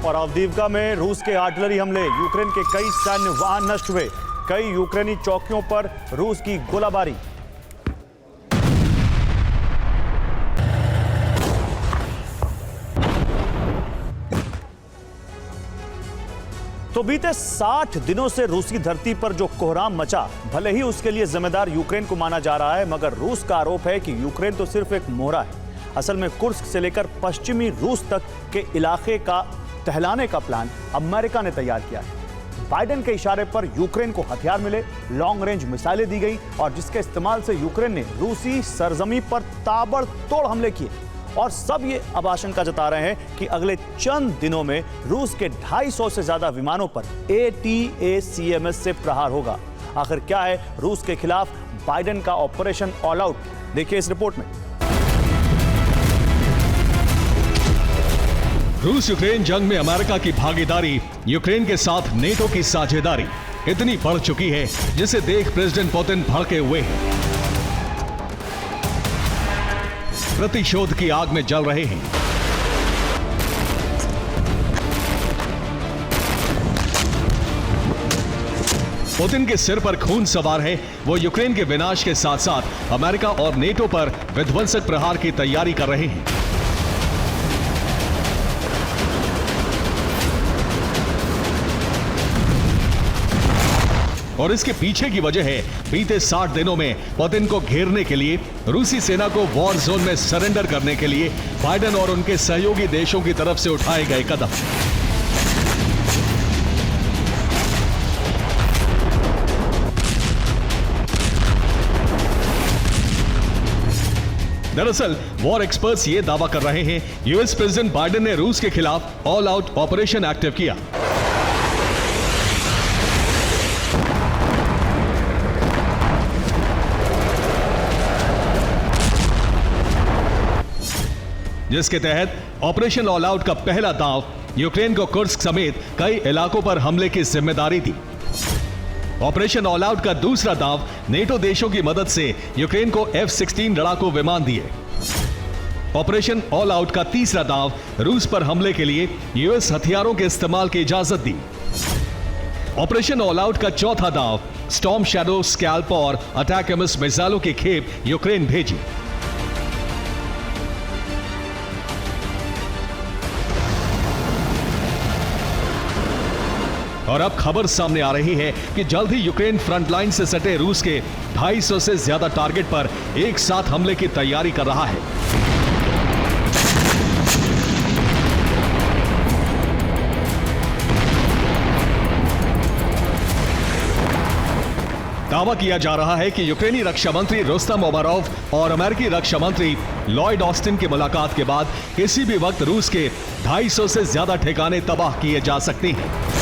और अवदीवका में रूस के आर्टिलरी हमले, यूक्रेन के कई सैन्य वाहन नष्ट हुए, कई यूक्रेनी चौकियों पर रूस की गोलाबारी। तो बीते 60 दिनों से रूसी धरती पर जो कोहराम मचा, भले ही उसके लिए जिम्मेदार यूक्रेन को माना जा रहा है, मगर रूस का आरोप है कि यूक्रेन तो सिर्फ एक मोहरा है। असल में कुर्स्क से लेकर पश्चिमी रूस तक के इलाके का टहलाने का प्लान अमेरिका ने तैयार किया है। बाइडेन के इशारे पर यूक्रेन को हथियार मिले, लॉन्ग रेंज मिसाइलें दी गई और जिसके इस्तेमाल से यूक्रेन ने रूसी सरजमी पर ताबड़तोड़ हमले किए। और सब ये अब आशंका जता रहे हैं कि अगले चंद दिनों में रूस के 250 से ज्यादा विमानों पर ATACMS से प्रहार होगा। आखिर क्या है रूस के खिलाफ बाइडेन का ऑपरेशन ऑल आउट, देखिए इस रिपोर्ट में। रूस यूक्रेन जंग में अमेरिका की भागीदारी, यूक्रेन के साथ नेटो की साझेदारी इतनी बढ़ चुकी है जिसे देख प्रेसिडेंट पुतिन भड़के हुए हैं, प्रतिशोध की आग में जल रहे हैं। पुतिन के सिर पर खून सवार है। वो यूक्रेन के विनाश के साथ साथ अमेरिका और नेटो पर विध्वंसक प्रहार की तैयारी कर रहे हैं। और इसके पीछे की वजह है बीते 60 दिनों में पुतिन को घेरने के लिए, रूसी सेना को वॉर जोन में सरेंडर करने के लिए बाइडेन और उनके सहयोगी देशों की तरफ से उठाए गए कदम। दरअसल वॉर एक्सपर्ट्स ये दावा कर रहे हैं यूएस प्रेसिडेंट बाइडेन ने रूस के खिलाफ ऑल आउट ऑपरेशन एक्टिव किया। जिसके तहत ऑपरेशन ऑल आउट का पहला दांव यूक्रेन को कुर्स्क समेत कई इलाकों पर हमले की जिम्मेदारी थी। ऑपरेशन ऑल आउट का दूसरा दांव नेटो देशों की मदद से यूक्रेन को F-16 लड़ाकू विमान दिए। ऑपरेशन ऑल आउट का तीसरा दांव रूस पर हमले के लिए यूएस हथियारों के इस्तेमाल की इजाजत दी। ऑपरेशन ऑल आउट का चौथा दांव स्टॉर्म शैडो, स्कैल्प और अटैकम्स मिसाइलों की खेप यूक्रेन भेजी। और अब खबर सामने आ रही है कि जल्द ही यूक्रेन फ्रंटलाइन से सटे रूस के 250 से ज्यादा टारगेट पर एक साथ हमले की तैयारी कर रहा है। दावा किया जा रहा है कि यूक्रेनी रक्षा मंत्री रुस्तम उमरोव और अमेरिकी रक्षा मंत्री लॉयड ऑस्टिन की मुलाकात के बाद किसी भी वक्त रूस के 250 से ज्यादा ठिकाने तबाह किए जा सकते हैं।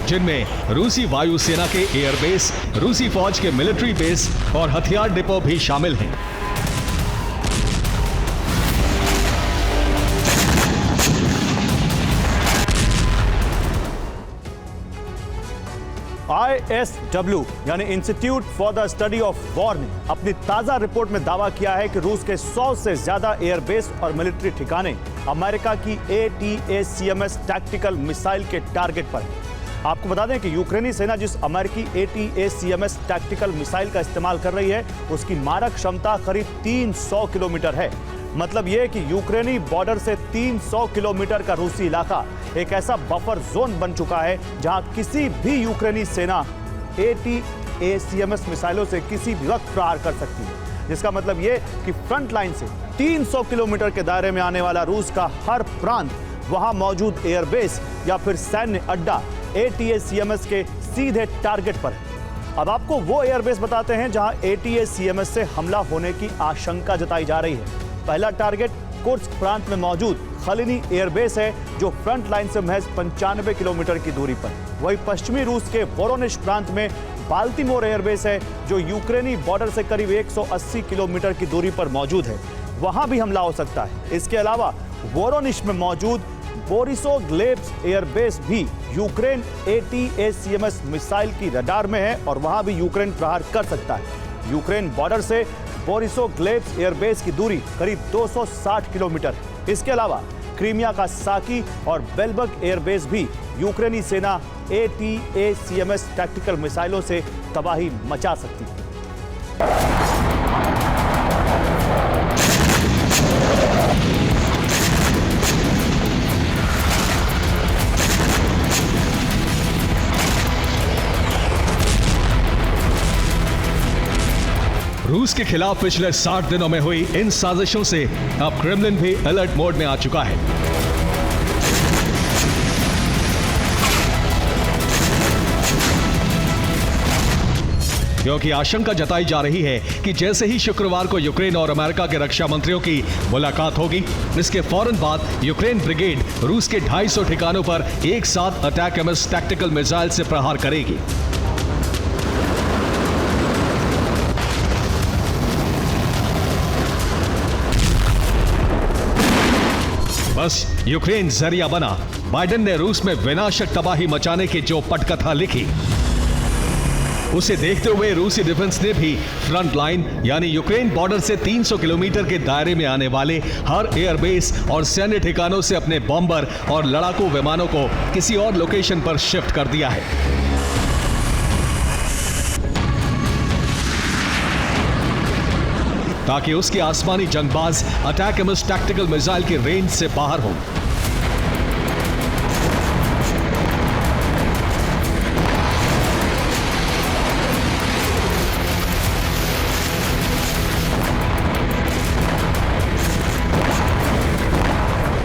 जिनमें रूसी वायुसेना के एयरबेस, रूसी फौज के मिलिट्री बेस और हथियार डिपो भी शामिल हैं। ISW यानी institute for the study of war ने अपनी ताजा रिपोर्ट में दावा किया है कि रूस के 100 से ज्यादा एयरबेस और मिलिट्री ठिकाने अमेरिका की ATACMS टैक्टिकल मिसाइल के टारगेट पर है। आपको बता दें कि यूक्रेनी सेना जिस अमेरिकी ATACMS टैक्टिकल मिसाइल का इस्तेमाल कर रही है, उसकी मारक क्षमता करीब 300 किलोमीटर है। मतलब यह कि यूक्रेनी बॉर्डर से 300 किलोमीटर का रूसी इलाका एक ऐसा बफर जोन बन चुका है जहां किसी भी यूक्रेनी सेना ATACMS मिसाइलों से किसी भी वक्त प्रहार कर सकती है। जिसका मतलब यह कि फ्रंट लाइन से 300 किलोमीटर के दायरे में आने वाला रूस का हर प्रांत, वहां मौजूद एयरबेस या फिर सैन्य अड्डा ATACMS के सीधे टारगेट पर है। अब आपको वो एयरबेस बताते हैं जहां ATACMS से हमला होने की आशंका जताई जा रही है। पहला टारगेट कुर्स्क प्रांत में मौजूद खलिनी एयरबेस है जो फ्रंट लाइन से महज 95 किलोमीटर की दूरी पर। वहीं पश्चिमी रूस के वोरोनिश प्रांत में बाल्टीमोर एयरबेस है जो यूक्रेनी बॉर्डर से करीब 180 किलोमीटर की दूरी पर मौजूद है, वहां भी हमला हो सकता है। इसके अलावा वोरोनिश में मौजूद बोरिसोग्लेब्स एयरबेस भी यूक्रेन ATACMS मिसाइल की रडार में है और वहां भी यूक्रेन प्रहार कर सकता है। यूक्रेन बॉर्डर से बोरिसोग्लेब्स एयरबेस की दूरी करीब 260 किलोमीटर है। इसके अलावा क्रीमिया का साकी और बेलबक एयरबेस भी यूक्रेनी सेना ATACMS टैक्टिकल मिसाइलों से तबाही मचा सकती है। रूस के खिलाफ पिछले 60 दिनों में हुई इन साजिशों से अब क्रेमलिन भी अलर्ट मोड में आ चुका है। क्योंकि आशंका जताई जा रही है कि जैसे ही शुक्रवार को यूक्रेन और अमेरिका के रक्षा मंत्रियों की मुलाकात होगी, इसके फौरन बाद यूक्रेन ब्रिगेड रूस के 250 ठिकानों पर एक साथ अटैक-एमएस टैक्टिकल मिसाइल से प्रहार करेगी। बस यूक्रेन जरिया बना। बाइडेन ने रूस में विनाशक तबाही मचाने की जो पटकथा लिखी, उसे देखते हुए रूसी डिफेंस ने भी फ्रंट लाइन यानी यूक्रेन बॉर्डर से 300 किलोमीटर के दायरे में आने वाले हर एयरबेस और सैन्य ठिकानों से अपने बॉम्बर और लड़ाकू विमानों को किसी और लोकेशन पर शिफ्ट कर दिया है, ताकि उसके आसमानी जंगबाज अटैक-एमएस टैक्टिकल मिसाइल की रेंज से बाहर हों।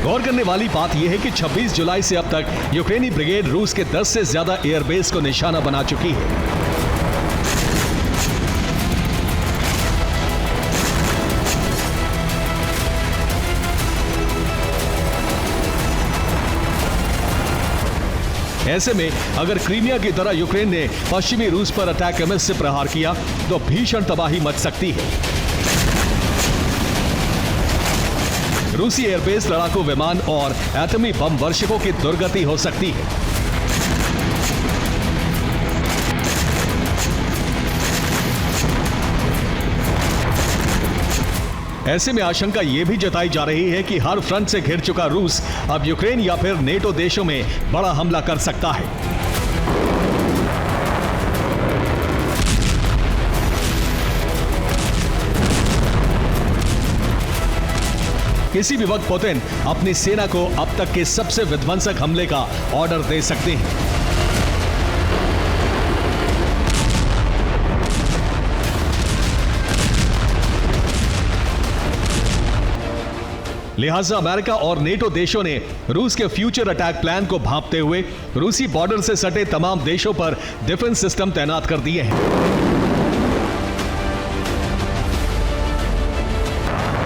गौर करने वाली बात यह है कि 26 जुलाई से अब तक यूक्रेनी ब्रिगेड रूस के 10 से ज्यादा एयरबेस को निशाना बना चुकी है। ऐसे में अगर क्रीमिया की तरह यूक्रेन ने पश्चिमी रूस पर अटैक-एमएस से प्रहार किया तो भीषण तबाही मच सकती है। रूसी एयरबेस, लड़ाकू विमान और एटमी बम वर्षकों की दुर्गति हो सकती है। ऐसे में आशंका यह भी जताई जा रही है कि हर फ्रंट से घिर चुका रूस अब यूक्रेन या फिर नेटो देशों में बड़ा हमला कर सकता है। किसी भी वक्त पुतिन अपनी सेना को अब तक के सबसे विध्वंसक हमले का ऑर्डर दे सकते हैं। लिहाजा अमेरिका और नेटो देशों ने रूस के फ्यूचर अटैक प्लान को भांपते हुए रूसी बॉर्डर से सटे तमाम देशों पर डिफेंस सिस्टम तैनात कर दिए हैं।